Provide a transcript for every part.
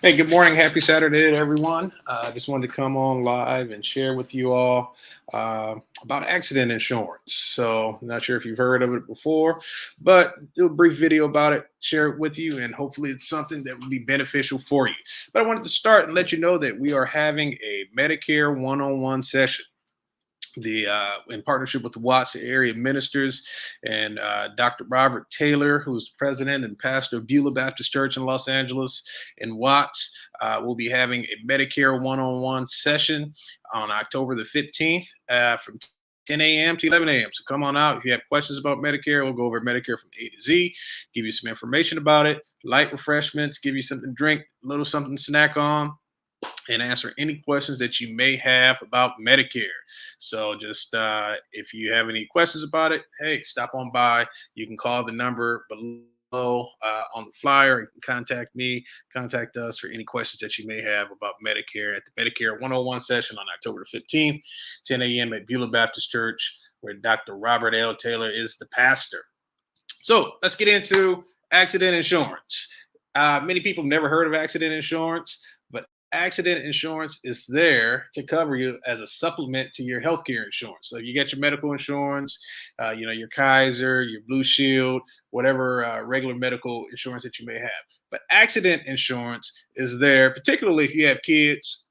Hey, good morning. Happy Saturday to everyone. I just wanted to come on live and share with you all about accident insurance. So, not sure if you've heard of it before, but do a brief video about it, share it with you, and hopefully it's something that would be beneficial for you. But I wanted to start and let you know that we are having a Medicare one-on-one session the in partnership with the Watts area ministers and Dr. Robert Taylor, who's the president and pastor of Beulah Baptist Church in Los Angeles, and Watts. We'll be having a Medicare one-on-one session on October the 15th from 10 a.m. to 11 a.m. So come on out. If you have questions about Medicare, we'll go over Medicare from A to Z, give you some information about it, light refreshments, give you something to drink, a little something to snack on, and answer any questions that you may have about Medicare. So just if you have any questions about it, hey, stop on by. You can call the number below on the flyer. You can contact me, contact us for any questions that you may have about Medicare at the Medicare 101 session on October the 15th, 10 a.m. at Beulah Baptist Church, where Dr. Robert L. Taylor is the pastor. So let's get into accident insurance. Many people have never heard of accident insurance, but accident insurance is there to cover you as a supplement to your healthcare insurance. So if you get your medical insurance, your Kaiser, your Blue Shield, whatever regular medical insurance that you may have. But accident insurance is there, particularly if you have kids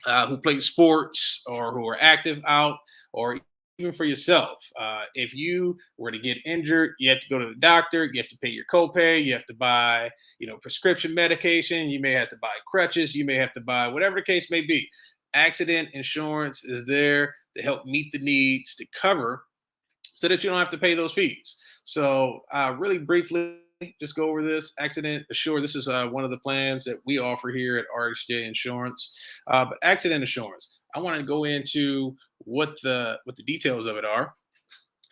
who play sports or who are active out, or even for yourself. If you were to get injured, you have to go to the doctor, you have to pay your copay, you have to buy, prescription medication, you may have to buy crutches, you may have to buy whatever the case may be. Accident insurance is there to help meet the needs to cover so that you don't have to pay those fees. So, really briefly, just go over this accident assure. This is one of the plans that we offer here at RxJ Insurance. But accident insurance, I want to go into what the details of it are.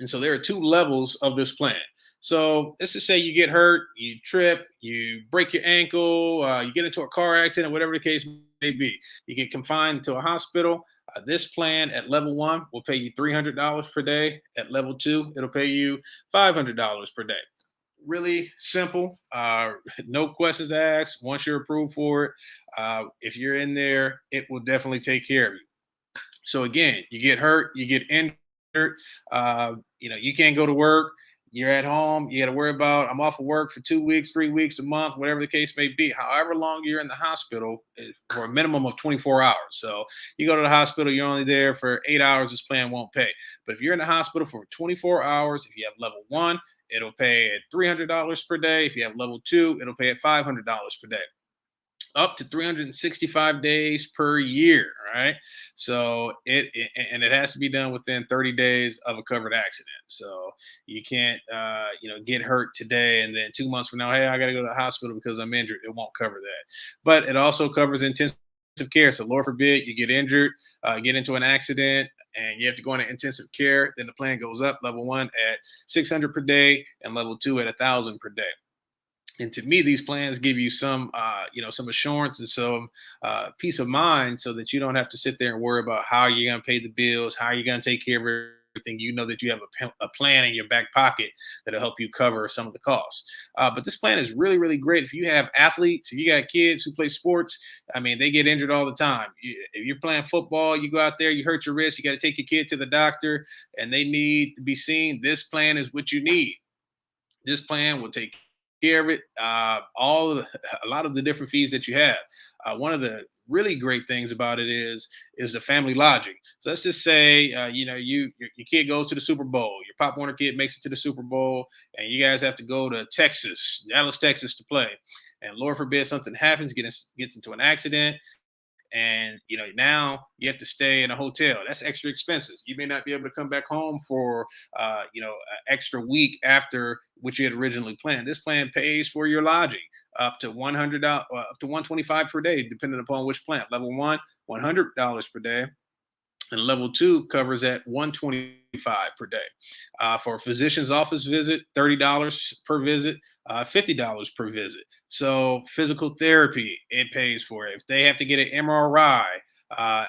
And so there are two levels of this plan. So let's just say you get hurt, you trip, you break your ankle, you get into a car accident, whatever the case may be. You get confined to a hospital. This plan at level one will pay you $300 per day. At level two, it'll pay you $500 per day. Really simple. No questions asked. Once you're approved for it, if you're in there, it will definitely take care of you. So again, you get hurt, you get injured, you can't go to work. You're at home. You got to worry about I'm off of work for 2 weeks, 3 weeks, a month, whatever the case may be. However long you're in the hospital for a minimum of 24 hours. So you go to the hospital, you're only there for 8 hours. This plan won't pay. But if you're in the hospital for 24 hours, if you have level one, it'll pay at $300 per day. If you have level two, it'll pay at $500 per day, up to 365 days per year. Right. So it has to be done within 30 days of a covered accident. So you can't get hurt today and then 2 months from now, hey, I got to go to the hospital because I'm injured. It won't cover that. But it also covers intensive care. So Lord forbid you get injured, get into an accident, and you have to go into intensive care. Then the plan goes up, level one at 600 per day and level two at 1,000 per day. And to me, these plans give you some assurance and some peace of mind, so that you don't have to sit there and worry about how you're going to pay the bills, how you're going to take care of everything. You know that you have a plan in your back pocket that'll help you cover some of the costs. But this plan is really, really great if you have athletes, if you got kids who play sports. I mean, they get injured all the time. If you're playing football, you go out there, you hurt your wrist, you got to take your kid to the doctor, and they need to be seen. This plan is what you need. This plan will take care of it. A lot of the different fees that you have. One of the really great things about it is the family lodging. So let's just say your kid goes to the Super Bowl. Your Pop Warner kid makes it to the Super Bowl, and you guys have to go to Texas, Dallas, Texas, to play. And Lord forbid something happens, gets into an accident, and now you have to stay in a hotel. That's extra expenses. You may not be able to come back home for an extra week after what you had originally planned. This plan pays for your lodging up to $100, up to 125 per day, depending upon which plan. Level one, $100 per day, and level two covers at 125 per day. For a physician's office visit, $30 per visit, $50 per visit. So physical therapy, it pays for it. If they have to get an MRI,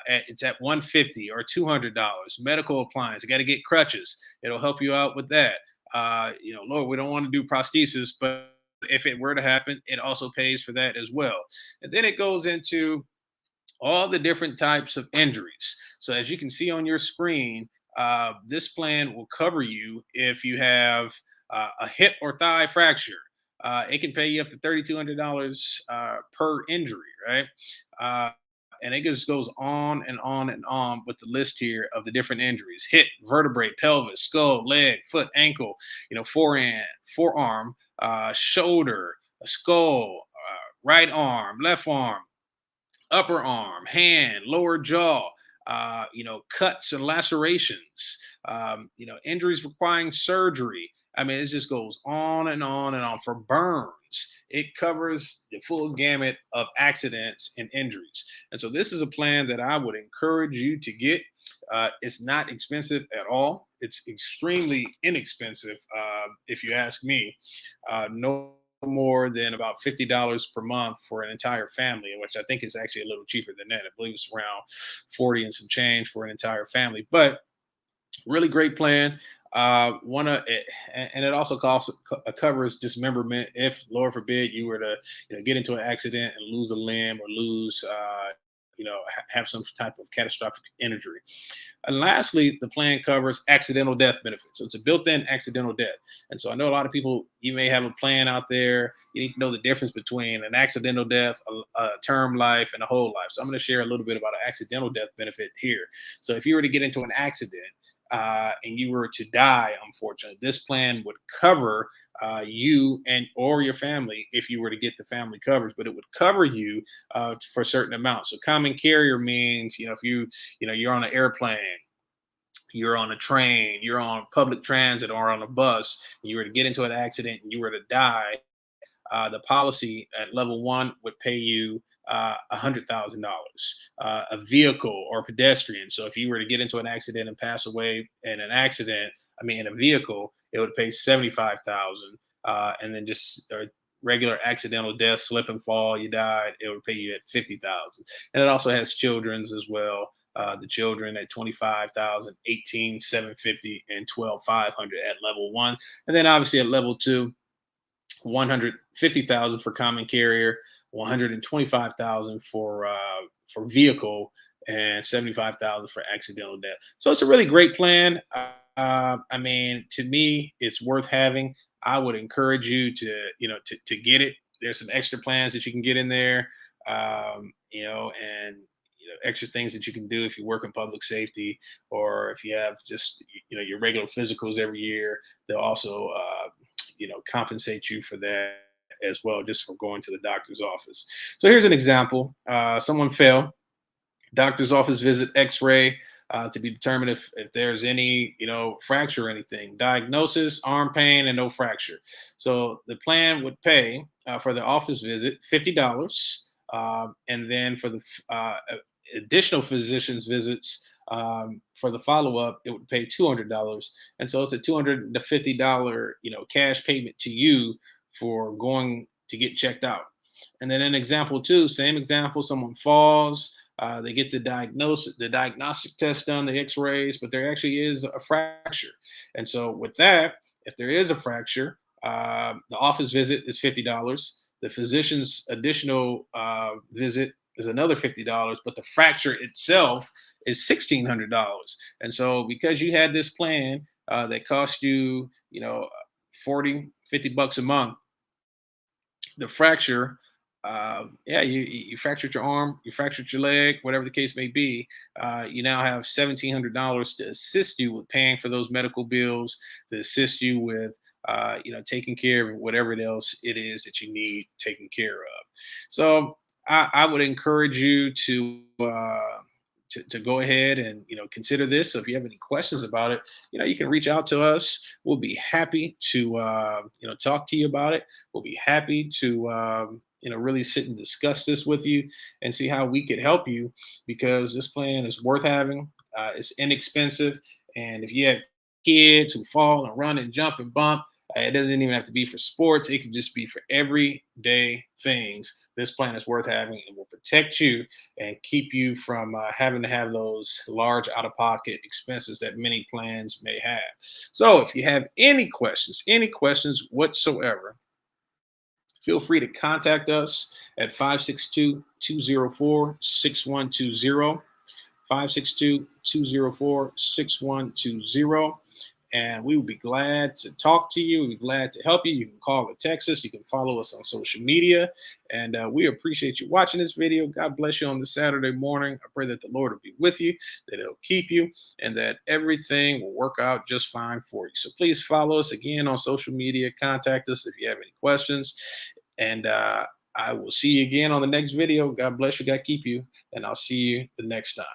it's at 150 or $200. Medical appliance, you got to get crutches. It'll help you out with that. Lord, we don't want to do prosthesis, but if it were to happen, it also pays for that as well. And then it goes into all the different types of injuries. So as you can see on your screen, this plan will cover you if you have a hip or thigh fracture. It can pay you up to $3,200 per injury, right? Uh, and it just goes on and on and on with the list here of the different injuries: hip, vertebrae, pelvis, skull, leg, foot, ankle, forearm, shoulder, skull, right arm, left arm, upper arm, hand, lower jaw, cuts and lacerations, injuries requiring surgery. I mean, it just goes on and on and on. For burns, it covers the full gamut of accidents and injuries. And so, this is a plan that I would encourage you to get. It's not expensive at all. It's extremely inexpensive, if you ask me. No more than about $50 per month for an entire family, which I think is actually a little cheaper than that. I believe it's around 40 and some change for an entire family. But really great plan. Wanna and it also covers dismemberment if, Lord forbid, you were to get into an accident and lose a limb or lose have some type of catastrophic injury. And lastly, the plan covers accidental death benefits. So it's a built-in accidental death. And so I know a lot of people, you may have a plan out there. You need to know the difference between an accidental death, a term life, and a whole life. So I'm going to share a little bit about an accidental death benefit here. So if you were to get into an accident and you were to die, unfortunately, this plan would cover you and or your family if you were to get the family coverage, but it would cover you for certain amounts. So common carrier means, if you're on an airplane, you're on a train, you're on public transit or on a bus, and you were to get into an accident and you were to die, the policy at level one would pay you $100,000. A vehicle or pedestrian. So if you were to get into an accident and pass away in an accident, I mean in a vehicle, it would pay 75,000. And then just regular accidental death, slip and fall, you died, it would pay you at 50,000. And it also has children's as well. The children at 25,000, 18,750, and 12,500 at level one. And then obviously at level two, 150,000 for common carrier, 125,000 for vehicle, and 75,000 for accidental death. So it's a really great plan. I mean, to me, it's worth having. I would encourage you to get it. There's some extra plans that you can get in there, and extra things that you can do if you work in public safety, or if you have just your regular physicals every year. They'll also compensate you for that as well, just for going to the doctor's office. So here's an example. Someone fell, doctor's office visit, x-ray, to be determined if there's any fracture or anything. Diagnosis: arm pain and no fracture. So the plan would pay for the office visit $50, and then for the additional physician's visits, for the follow-up, it would pay $200. And so it's a $250 cash payment to you for going to get checked out. And then in example two, same example: someone falls, they get the diagnostic test done, the x-rays, but there actually is a fracture. And so with that, if there is a fracture, the office visit is $50. The physician's additional visit is another $50, but the fracture itself is $1,600. And so because you had this plan that cost you, 40, $50 a month, the fracture, yeah, you fractured your arm, you fractured your leg, whatever the case may be. You now have $1,700 to assist you with paying for those medical bills, to assist you with, taking care of whatever else it is that you need taken care of. So I would encourage you to go ahead and consider this. So if you have any questions about it, you can reach out to us. We'll be happy to talk to you about it. We'll be happy to really sit and discuss this with you and see how we could help you, because this plan is worth having. It's inexpensive, and if you have kids who fall and run and jump and bump, it doesn't even have to be for sports. It can just be for everyday things. This plan is worth having and will protect you and keep you from having to have those large out of pocket expenses that many plans may have. So if you have any questions whatsoever, feel free to contact us at 562-204-6120. 562-204-6120. And we would be glad to talk to you. We'd be glad to help you. You can call or text us. You can follow us on social media. And we appreciate you watching this video. God bless you on this Saturday morning. I pray that the Lord will be with you, that He'll keep you, and that everything will work out just fine for you. So please follow us again on social media. Contact us if you have any questions. And I will see you again on the next video. God bless you. God keep you. And I'll see you the next time.